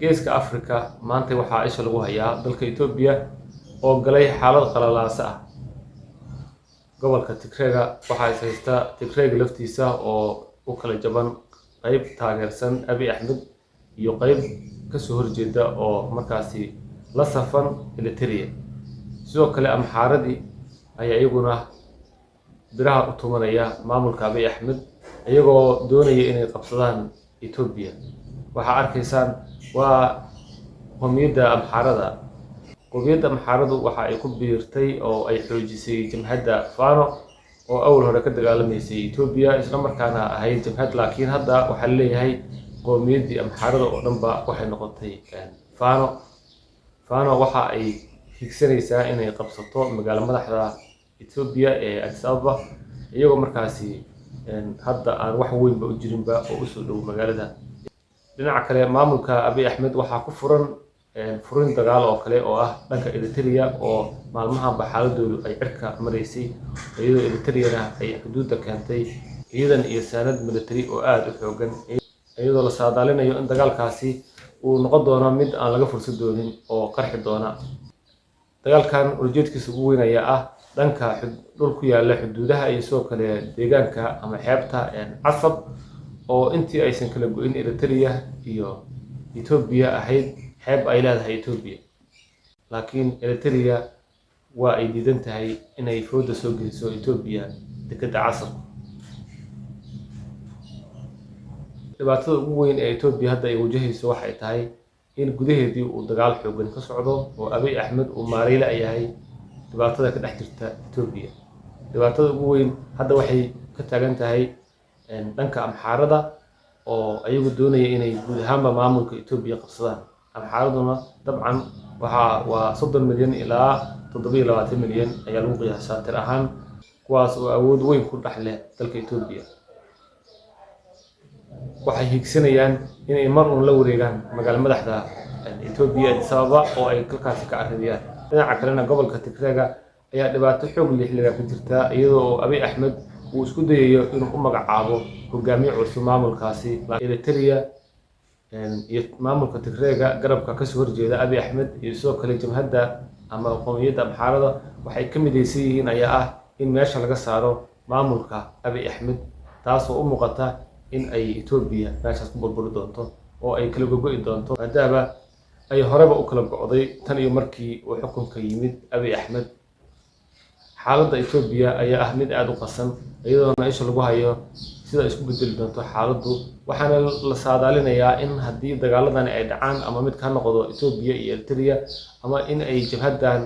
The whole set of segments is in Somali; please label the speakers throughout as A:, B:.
A: geeska Afrika maanta waxaa isha lagu hayaa dalka Itoobiya oo galay xaalad qalalaase ah. Gobolka Tigreega waxaa haysta Tigreega laftiisa oo u kala jaban qayb taageersan Abiy Ahmed iyo qayb ka soo horjeeda oo markaasi la safan Eritrea. Sidoo kale Amxaaradii ayaa iyaguna biraha u tumanaya maamulka Abiy Ahmed iyagoo doonaya inay qabsadaan Itoobiya. Waxaa arkaysaan waa qowmiyadda Amxaarada. qowmiyadda Amxaaradu waxa ay ku biirtay oo ay xoojisay jamhadda Fano oo awal hore ka dagaalameysay Itoobiya isla markaana ahayd jamhad, laakiin hadda waxa la leeyahay qowmiyaddii Amxaarada oo dhanba waxay noqotay Fano waxa ay higsanaysaa inay qabsato magaalo madaxda Itoobiya ee Addis Ababa iyagoo markaasi hadda aan wax weynba u jirinba oo u soo dhow magaalada. dhinaca kale maamulka Abiy Ahmed waxaa ku furin dagaal oo kale oo ah dhanka Eritrea oo maalmahanba xaaladoodu ay cirka mareysay iyadoo Eritrea ay xuduudda keentay ciidan iyo saanad military oo aad u xoogan, iyadoo la saadaalinayo in dagaalkaasi uu noqon doono mid aan laga fursan doonin oo qarxi doona. dagaalkan ujeedkiisa ugu weyn ayaa ah dhanka dhul ku yaala xuduudaha iyo sidoo kale deegaanka ama xeebta Casab oo intii aysan kala go'in Eritrea iyo Itoobiya ahayd xeeb ay leedahay Itoobiya, laakiin Eritrea waa ay diidan tahay inay fooda soo geliso Itoobiya dekedda Casab. dhibaatada ugu weyn ee Itoobiya hadda ay wajahayso waxay tahay in gudaheedii uu dagaal xoogan ka socdo oo Abiy Ahmed uu maareyle yahay dhibaatada ka dhex jirta Itoobiya. dhibaatada ugu weyn hadda waxay ka taagan tahay dhanka Amxaarada oo ayagu doonaya inay guud ahaanba maamulka Itoobiya qabsadaan. Amxaaraduna dabcan waa 30 milyan ilaa 27 milyan ayaa lagu qiyaasaa tir ahaan, kuwaas oo awood weyn ku dhex leh dalka Itoobiya. waxay higsanayaan inay mar uun la wareegaan magaalo madaxda Itoobiya Addis Ababa oo ay halkaasi ka arridiyaan. dhinaca kalena gobolka Tigreega ayaa dhibaato xoog leh xilligan ku jirta iyadoo Abiy Ahmed uu isku dayayo inuu u magacaabo hogaamiye cusub maamulkaasi. Eritrea iyo maamulka Tigreega garabka ka soo horjeeda Abiy Ahmed iyo sidoo kale jamhadda ama qowmiyadda Amxaarada waxay ka midaysan yihiin ayaa ah in meesha laga saaro maamulka Abiy Ahmed, taasoo u muuqata in ay Itoobiya meeshaas ku burburi doonto oo ay kala gogo'i doonto maadaama ay horeba u kala go'day tan iyo markii uu xukunka yimid Abiy Ahmed. xaaladda Itoobiya ayaa ah mid aad u qasan iyadoona isha lagu hayo sida isku bedeli doonto xaaladdu, waxaana la saadaalinayaa in haddii dagaaladani ay dhacaan ama mid ka noqdo Itoobiya iyo Eritrea ama in ay jabhaddan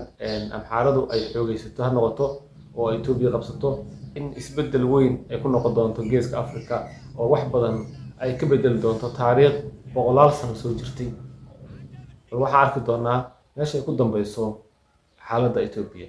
A: Amxaaradu ay xoogaysato ha noqoto oo Itoobiya qabsato, in isbedel weyn ay ku noqon doonto geeska Afrika oo wax badan ay ka bedeli doonto taariikh boqolaal sano soo jirtay. waxaan arki doonaa meesha ay ku dambeyso xaaladda Itoobiya.